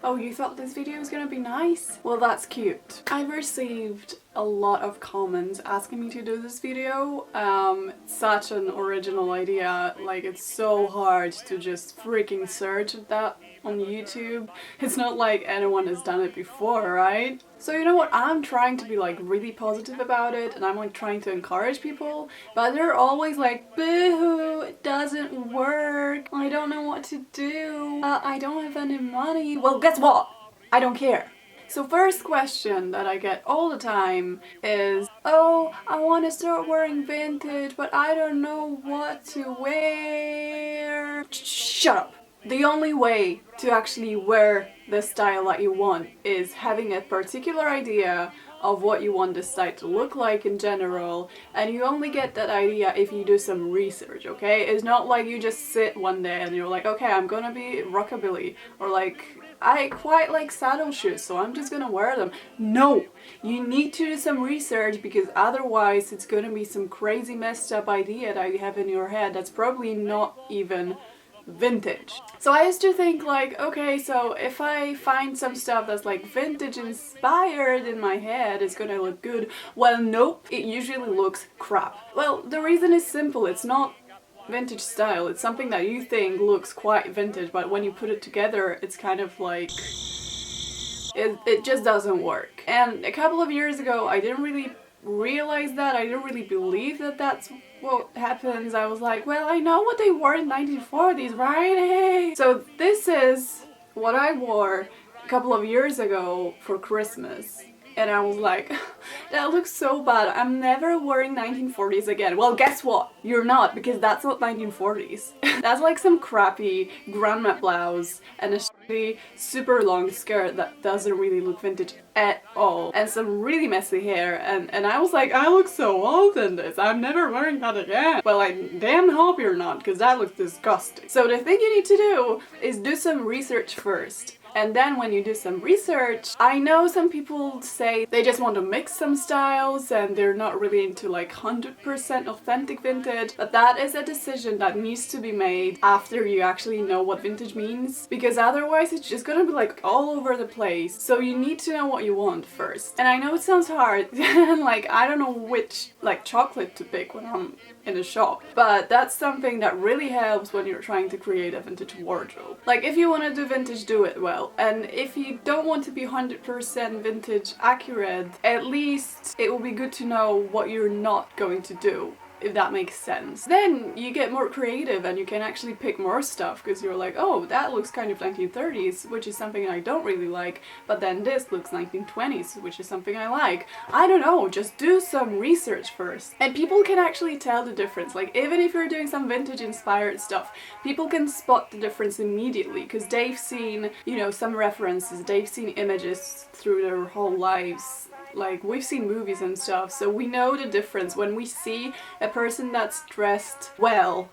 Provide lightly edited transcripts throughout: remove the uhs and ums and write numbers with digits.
Oh, you thought this video was gonna be nice? Well, that's cute. I've received a lot of comments asking me to do this video. Such an original idea. Like, it's so hard to just freaking search that on YouTube. It's not like anyone has done it before, right? So you know what, I'm trying to be like really positive about it, and I'm like trying to encourage people, but they're always like, boo, it doesn't work, I don't know what to do, I don't have any money. Well, guess what? I don't care. So first question that I get all the time is, oh, I want to start wearing vintage, but I don't know what to wear. Shut up. The only way to actually wear the style that you want is having a particular idea of what you want the style to look like in general, and you only get that idea if you do some research, okay? It's not like you just sit one day and you're like, okay, I'm gonna be rockabilly, or like, I quite like saddle shoes, so I'm just gonna wear them. No! You need to do some research, because otherwise it's gonna be some crazy messed up idea that you have in your head that's probably not even vintage. So I used to think like, okay, so if I find some stuff that's like vintage inspired in my head, it's gonna look good. Well, nope, it usually looks crap. Well, the reason is simple, it's not vintage style, it's something that you think looks quite vintage, but when you put it together, it's kind of like, it just doesn't work. And a couple of years ago, I didn't really realize that, I didn't really believe that that's what happens. I was like, well, I know what they wore in 1940s, right? Hey. So this is what I wore a couple of years ago for Christmas. And I was like, that looks so bad. I'm never wearing 1940s again. Well, guess what? You're not, because that's not 1940s. That's like some crappy grandma blouse and a shitty super long skirt that doesn't really look vintage at all. And some really messy hair. And I was like, I look so old in this. I'm never wearing that again. Well, I damn hope you're not, because that looks disgusting. So the thing you need to do is do some research first. And then when you do some research, I know some people say they just want to mix some styles and they're not really into like 100% authentic vintage, but that is a decision that needs to be made after you actually know what vintage means, because otherwise it's just gonna be like all over the place. So you need to know what you want first. And I know it sounds hard, like I don't know which like chocolate to pick when I'm in a shop, but that's something that really helps when you're trying to create a vintage wardrobe. Like if you want to do vintage, do it well. And if you don't want to be 100% vintage accurate, at least it will be good to know what you're not going to do, if that makes sense. Then you get more creative and you can actually pick more stuff, because you're like, oh, that looks kind of 1930s, which is something I don't really like, but then this looks 1920s, which is something I like. I don't know, just do some research first. And people can actually tell the difference. Like, even if you're doing some vintage inspired stuff, people can spot the difference immediately, because they've seen, you know, some references, they've seen images through their whole lives. Like, we've seen movies and stuff, so we know the difference. When we see a person that's dressed well,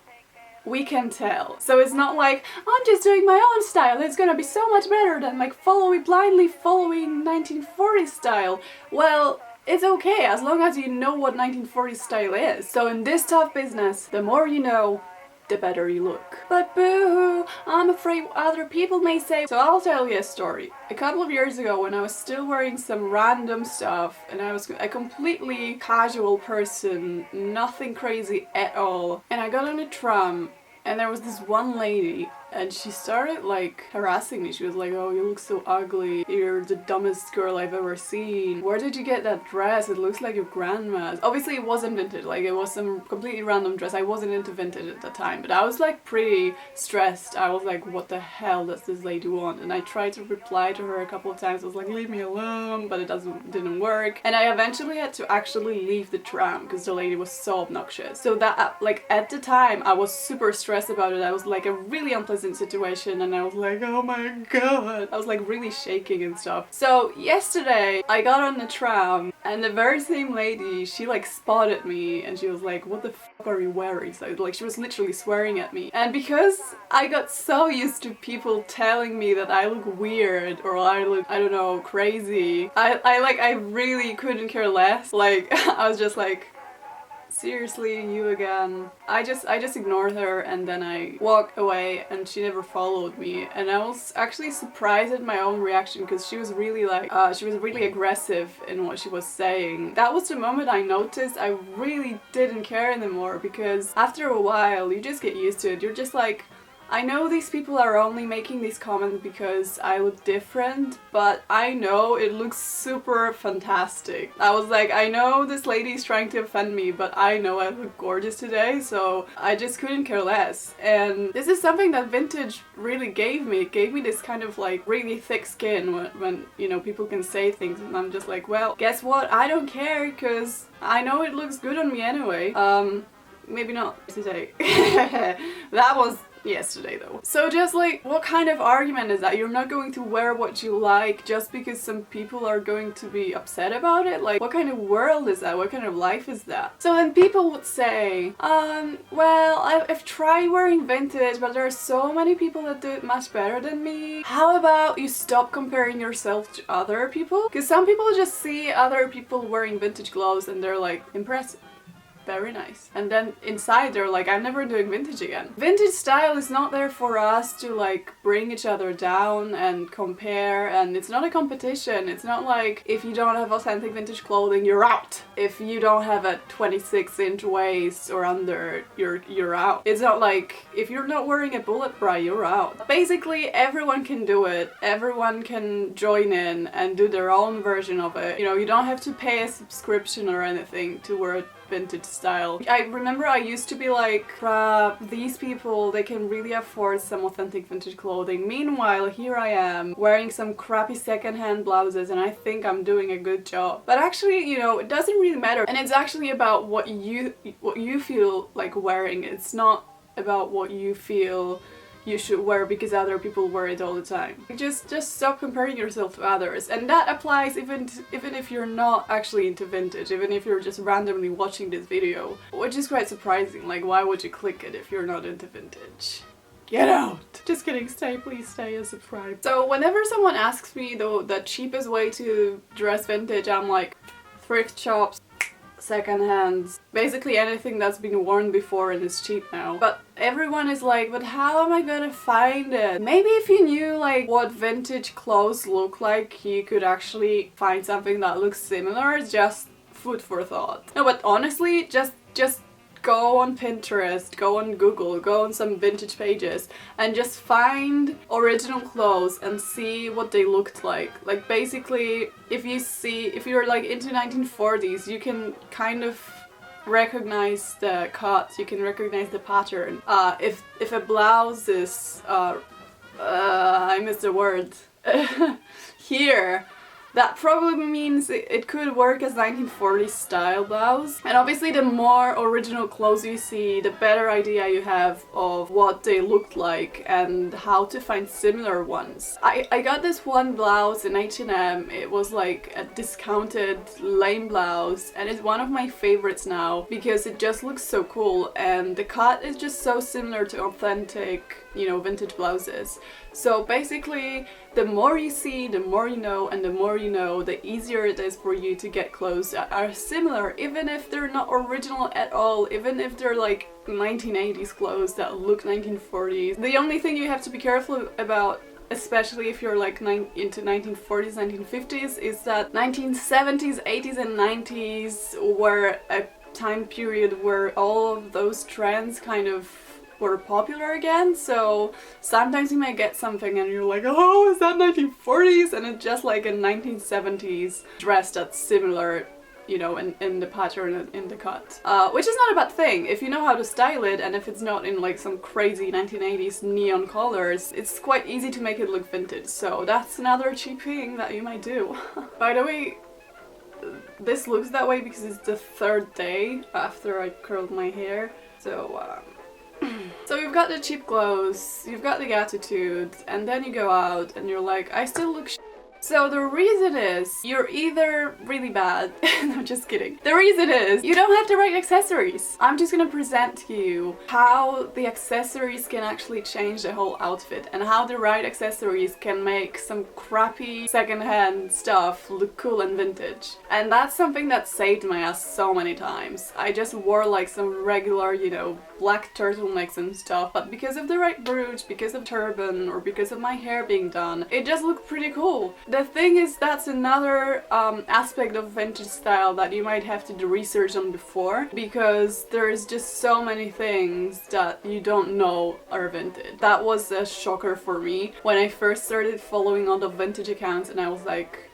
we can tell. So it's not like, I'm just doing my own style, it's gonna be so much better than like blindly following 1940s style. Well, it's okay, as long as you know what 1940s style is. So in this tough business, the more you know, the better you look. But boo-hoo, I'm afraid what other people may say. So I'll tell you a story. A couple of years ago, when I was still wearing some random stuff and I was a completely casual person, nothing crazy at all, and I got on a tram and there was this one lady and she started like harassing me. She was like, oh, you look so ugly, you're the dumbest girl I've ever seen, where did you get that dress, it looks like your grandma's. Obviously it wasn't vintage, like it was some completely random dress. I wasn't into vintage at the time, but I was like pretty stressed. I was like, what the hell does this lady want? And I tried to reply to her a couple of times. I was like, leave me alone, but it didn't work, and I eventually had to actually leave the tram because the lady was so obnoxious. So that, like, at the time I was super stressed about it. I was like a really unpleasant situation and I was like, oh my god, I was like really shaking and stuff. So yesterday I got on the tram and the very same lady, she like spotted me and she was like, what the fuck are you wearing? So like she was literally swearing at me, and because I got so used to people telling me that I look weird or I look, I don't know, crazy, I really couldn't care less. Like I was just like, seriously, you again? I just ignored her and then I walked away and she never followed me, and I was actually surprised at my own reaction because she was really like, she was really aggressive in what she was saying. That was the moment I noticed I really didn't care anymore, because after a while you just get used to it. You're just like, I know these people are only making these comments because I look different, but I know it looks super fantastic. I was like, I know this lady is trying to offend me, but I know I look gorgeous today, so I just couldn't care less. And this is something that vintage really gave me. It gave me this kind of like really thick skin when you know, people can say things and I'm just like, well, guess what? I don't care because I know it looks good on me anyway. Maybe not today. That was yesterday though. So just like, what kind of argument is that? You're not going to wear what you like just because some people are going to be upset about it? Like, what kind of world is that? What kind of life is that? So then people would say, well, I've tried wearing vintage, but there are so many people that do it much better than me. How about you stop comparing yourself to other people? Because some people just see other people wearing vintage clothes and they're like, impressive. Very nice. And then inside they're like, I'm never doing vintage again. Vintage style is not there for us to like bring each other down and compare, and it's not a competition. It's not like if you don't have authentic vintage clothing, you're out. If you don't have a 26-inch waist or under, you're out. It's not like if you're not wearing a bullet bra, you're out. Basically everyone can do it. Everyone can join in and do their own version of it. You know, you don't have to pay a subscription or anything to wear vintage style. I remember I used to be like, crap, these people, they can really afford some authentic vintage clothing. Meanwhile, here I am wearing some crappy secondhand blouses and I think I'm doing a good job. But actually, you know, it doesn't really matter. And it's actually about what you feel like wearing. It's not about what you feel you should wear because other people wear it all the time. Just stop comparing yourself to others, and that applies even if you're not actually into vintage, even if you're just randomly watching this video, which is quite surprising. Like, why would you click it if you're not into vintage? Get out! Just kidding, stay, please stay and subscribe. So whenever someone asks me though the cheapest way to dress vintage, I'm like, thrift shops, second hands, basically anything that's been worn before and is cheap now. But everyone is like, but how am I gonna find it? Maybe if you knew like what vintage clothes look like, you could actually find something that looks similar. Just food for thought. No, but honestly, just go on Pinterest, go on Google, go on some vintage pages and just find original clothes and see what they looked like. Like basically, if you're like into 1940s, you can kind of recognize the cut, you can recognize the pattern. If a blouse is, I missed the word, here, that probably means it could work as 1940s style blouse. And obviously the more original clothes you see, the better idea you have of what they looked like and how to find similar ones. I got this one blouse in H&M. It was like a discounted lame blouse and it's one of my favorites now because it just looks so cool and the cut is just so similar to authentic, you know, vintage blouses. So basically, the more you see, the more you know, and the more you know, the easier it is for you to get clothes that are similar, even if they're not original at all, even if they're like 1980s clothes that look 1940s. The only thing you have to be careful about, especially if you're like into 1940s, 1950s, is that 1970s, 80s and 90s were a time period where all of those trends kind of were popular again. So sometimes you may get something and you're like, oh, is that 1940s? And it's just like a 1970s dress that's similar, you know, in the pattern and in the cut. Which is not a bad thing. If you know how to style it and if it's not in like some crazy 1980s neon colors, it's quite easy to make it look vintage. So that's another cheap thing that you might do. By the way, this looks that way because it's the third day after I curled my hair. So you've got the cheap clothes, you've got the attitude, and then you go out and you're like, I still look shit. So the reason is you're either really bad, no, just kidding. The reason is you don't have the right accessories. I'm just gonna present to you how the accessories can actually change the whole outfit and how the right accessories can make some crappy secondhand stuff look cool and vintage. And that's something that saved my ass so many times. I just wore like some regular, you know, black turtlenecks and stuff, but because of the right brooch, because of turban, or because of my hair being done, it just looked pretty cool. The thing is, that's another aspect of vintage style that you might have to do research on before, because there's just so many things that you don't know are vintage. That was a shocker for me when I first started following all the vintage accounts, and I was like,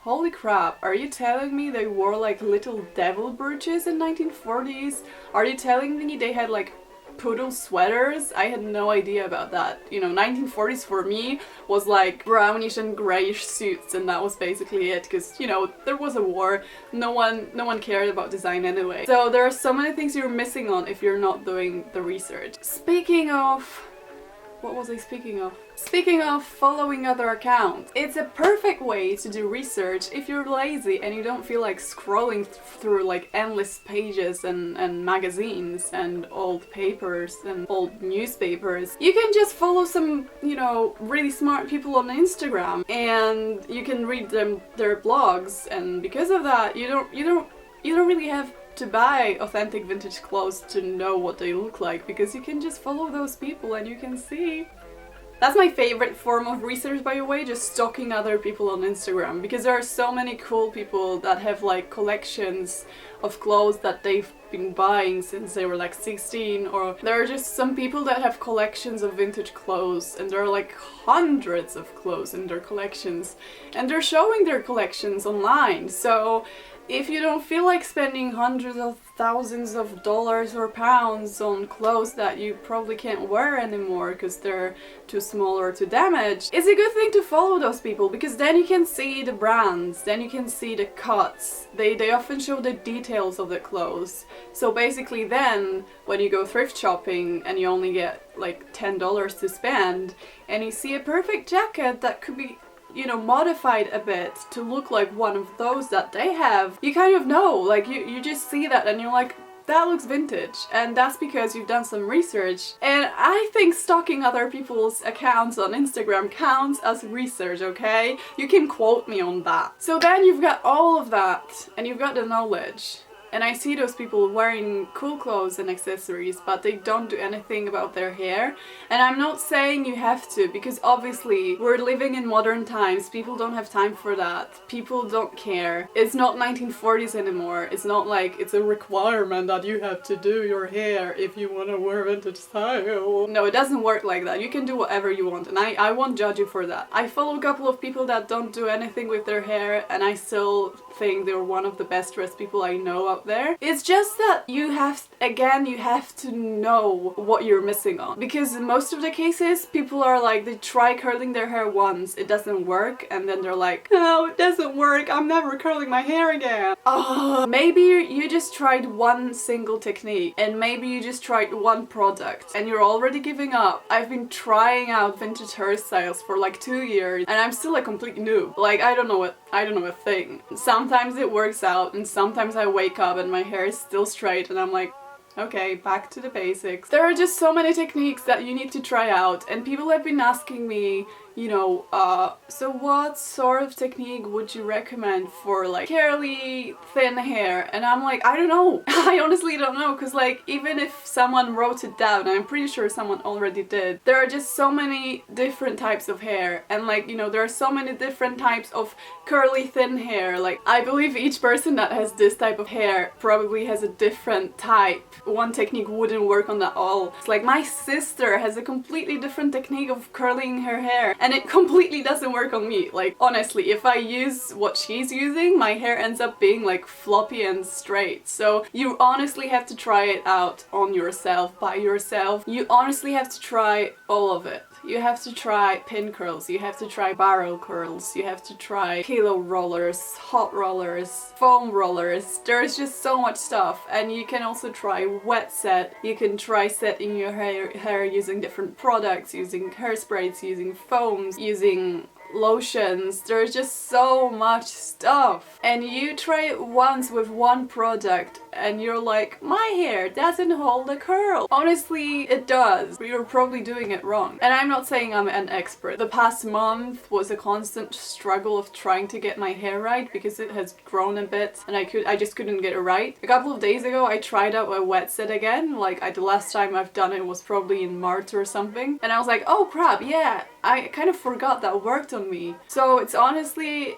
holy crap, are you telling me they wore like little devil brooches in 1940s? Are you telling me they had like poodle sweaters? I had no idea about that. You know, 1940s for me was like brownish and grayish suits, and that was basically it, because, you know, there was a war. No one cared about design anyway. So there are so many things you're missing on if you're not doing the research. Speaking of... what was I speaking of? Speaking of following other accounts, it's a perfect way to do research if you're lazy and you don't feel like scrolling through like endless pages and magazines and old papers and old newspapers. You can just follow some, you know, really smart people on Instagram, and you can read their blogs, and because of that, you don't really have to buy authentic vintage clothes to know what they look like, because you can just follow those people and you can see. That's my favorite form of research, by the way, just stalking other people on Instagram, because there are so many cool people that have like collections of clothes that they've been buying since they were like 16, or there are just some people that have collections of vintage clothes, and there are like hundreds of clothes in their collections, and they're showing their collections online. So if you don't feel like spending hundreds of thousands of dollars or pounds on clothes that you probably can't wear anymore because they're too small or too damaged, it's a good thing to follow those people, because then you can see the brands, then you can see the cuts. They often show the details of the clothes. So basically then, when you go thrift shopping and you only get like $10 to spend, and you see a perfect jacket that could be, you know, modified a bit to look like one of those that they have, you kind of know, like you just see that and you're like, that looks vintage, and that's because you've done some research. And I think stalking other people's accounts on Instagram counts as research, okay? You can quote me on that. So then you've got all of that and you've got the knowledge. And I see those people wearing cool clothes and accessories, but they don't do anything about their hair. And I'm not saying you have to, because obviously we're living in modern times. People don't have time for that. People don't care. It's not 1940s anymore. It's not like it's a requirement that you have to do your hair if you want to wear vintage style. No, it doesn't work like that. You can do whatever you want, and I won't judge you for that. I follow a couple of people that don't do anything with their hair, and I still think they're one of the best dressed people I know out there. It's just that you have to know what you're missing on, because in most of the cases people are like, they try curling their hair once, it doesn't work, and then they're like, no, it doesn't work, I'm never curling my hair again. Oh, maybe you just tried one single technique, and maybe you just tried one product and you're already giving up. I've been trying out vintage hairstyles for like 2 years and I'm still a complete noob. Like, I don't know a thing. Sometimes it works out, and sometimes I wake up and my hair is still straight and I'm like, okay, back to the basics. There are just so many techniques that you need to try out, and people have been asking me, you know, so what sort of technique would you recommend for like curly, thin hair? And I'm like, I don't know. I honestly don't know, because like, even if someone wrote it down, and I'm pretty sure someone already did, there are just so many different types of hair, and like, you know, there are so many different types of curly, thin hair. Like, I believe each person that has this type of hair probably has a different type. One technique wouldn't work on that all. It's like, my sister has a completely different technique of curling her hair, and it completely doesn't work on me. Like, honestly, if I use what she's using, my hair ends up being like floppy and straight. So you honestly have to try it out on yourself, by yourself. You honestly have to try all of it. You have to try pin curls, you have to try barrel curls, you have to try kilo rollers, hot rollers, foam rollers. There's just so much stuff. And you can also try wet set. You can try setting your hair using different products, using hairsprays, using foams, using lotions, there's just so much stuff. And you try it once with one product and you're like, my hair doesn't hold a curl. Honestly, it does. You're probably doing it wrong. And I'm not saying I'm an expert. The past month was a constant struggle of trying to get my hair right because it has grown a bit and I just couldn't get it right. A couple of days ago I tried out a wet set again, like the last time I've done it was probably in March or something, and I was like, oh crap, yeah, I kind of forgot that worked on me. So it's honestly,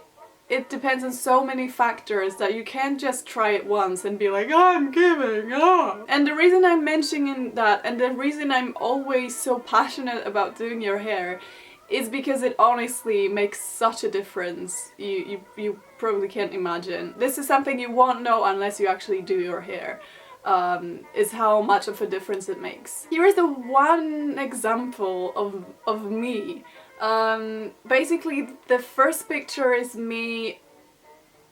it depends on so many factors that you can't just try it once and be like, I'm giving up. And the reason I'm mentioning that, and the reason I'm always so passionate about doing your hair, is because it honestly makes such a difference. You probably can't imagine. This is something you won't know unless you actually do your hair. Is how much of a difference it makes. Here is the one example of me. Basically the first picture is me,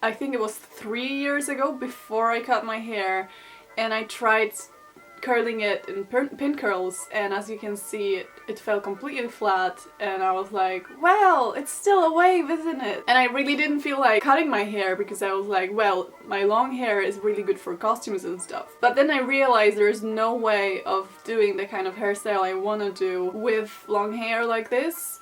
I think it was 3 years ago, before I cut my hair, and I tried curling it in pin curls, and as you can see it fell completely flat, and I was like, well, it's still a wave, isn't it? And I really didn't feel like cutting my hair because I was like, well, my long hair is really good for costumes and stuff. But then I realized there's no way of doing the kind of hairstyle I want to do with long hair like this.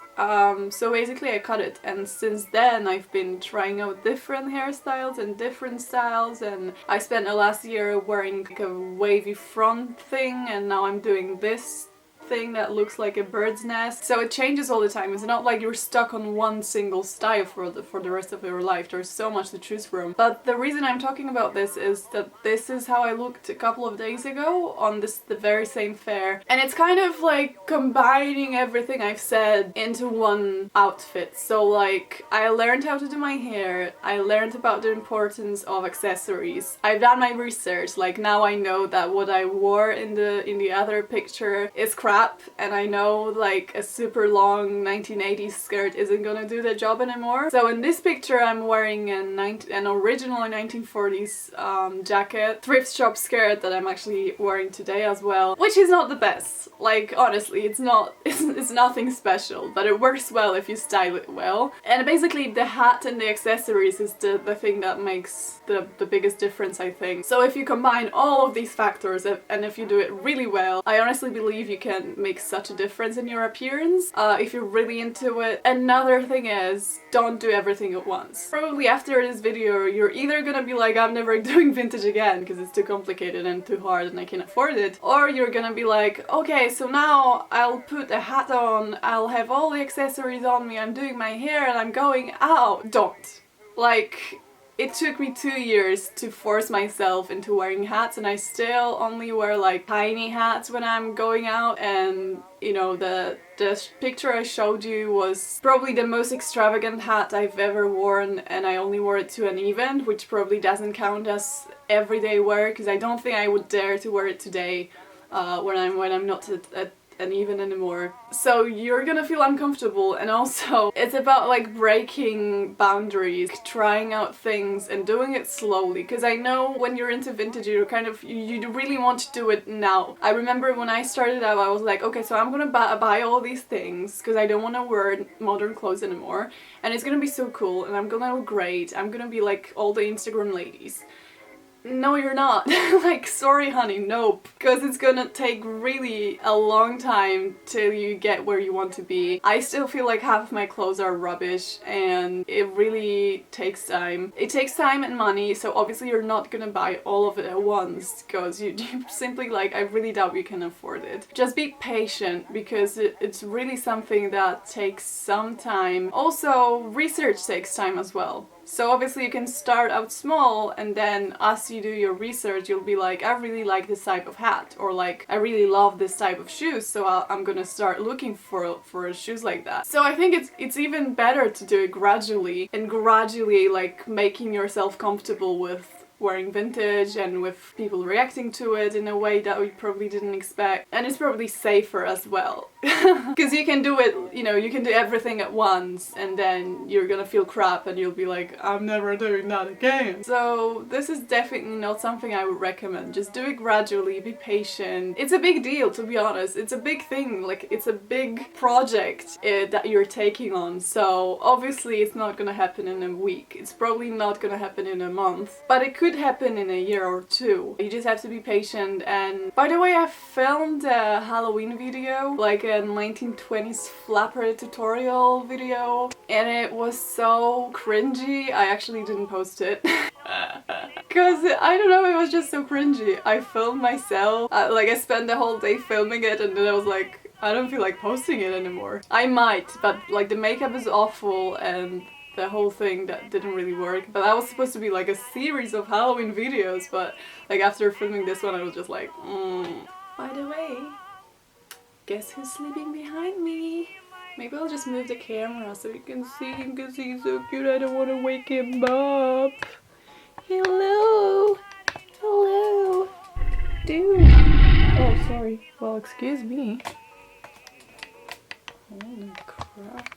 So basically I cut it, and since then I've been trying out different hairstyles and different styles, and I spent the last year wearing like a wavy front thing, and now I'm doing this thing that looks like a bird's nest. So it changes all the time. It's not like you're stuck on one single style for the rest of your life. There's so much to choose from. But the reason I'm talking about this is that this is how I looked a couple of days ago on the very same fair. And it's kind of like combining everything I've said into one outfit. So like, I learned how to do my hair, I learned about the importance of accessories, I've done my research, like now I know that what I wore in the other picture is crap, and I know like a super long 1980s skirt isn't gonna do the job anymore. So in this picture I'm wearing an original 1940s jacket, thrift shop skirt that I'm actually wearing today as well, which is not the best. Like honestly, it's nothing special, but it works well if you style it well. And basically the hat and the accessories is the thing that makes the biggest difference, I think. So if you combine all of these factors and if you do it really well, I honestly believe you can make such a difference in your appearance if you're really into it. Another thing is, don't do everything at once. Probably after this video you're either gonna be like, I'm never doing vintage again because it's too complicated and too hard and I can't afford it, or you're gonna be like, okay, so now I'll put a hat on, I'll have all the accessories on me, I'm doing my hair and I'm going out. Don't. Like, it took me 2 years to force myself into wearing hats, and I still only wear like tiny hats when I'm going out. And you know, the picture I showed you was probably the most extravagant hat I've ever worn, and I only wore it to an event, which probably doesn't count as everyday wear because I don't think I would dare to wear it today when I'm not at an event anymore. So you're gonna feel uncomfortable, and also it's about like breaking boundaries, trying out things and doing it slowly, because I know when you're into vintage you really want to do it now. I remember when I started out I was like, okay, so I'm gonna buy all these things because I don't want to wear modern clothes anymore, and it's gonna be so cool and I'm gonna look great, I'm gonna be like all the Instagram ladies. No, you're not. Like, sorry honey, nope. Because it's gonna take really a long time till you get where you want to be. I still feel like half of my clothes are rubbish and it really takes time. It takes time and money, so obviously you're not gonna buy all of it at once because you simply, like, I really doubt you can afford it. Just be patient because it's really something that takes some time. Also, research takes time as well. So obviously you can start out small, and then as you do your research you'll be like, I really like this type of hat, or like, I really love this type of shoes, so I'm gonna start looking for shoes like that. So I think it's even better to do it gradually, and gradually like making yourself comfortable with wearing vintage and with people reacting to it in a way that we probably didn't expect. And it's probably safer as well. Because you can do it, you know, you can do everything at once and then you're gonna feel crap and you'll be like, I'm never doing that again. So this is definitely not something I would recommend. Just do it gradually, be patient. It's a big deal, to be honest. It's a big thing, like it's a big project that you're taking on. So obviously it's not gonna happen in a week. It's probably not gonna happen in a month, but it could happen in a year or two. You just have to be patient. And by the way, I filmed a Halloween video, like a 1920s flapper tutorial video, and it was so cringy. I actually didn't post it. Because, I don't know, it was just so cringy. I filmed myself, like I spent the whole day filming it and then I was like, I don't feel like posting it anymore. I might, but like the makeup is awful and the whole thing that didn't really work. But that was supposed to be like a series of Halloween videos, but like after filming this one I was just like, By the way, guess who's sleeping behind me? Maybe I'll just move the camera so you can see him because he's so cute. I don't want to wake him up. Hello! Hello! Dude! Oh, sorry. Well, excuse me. Holy crap.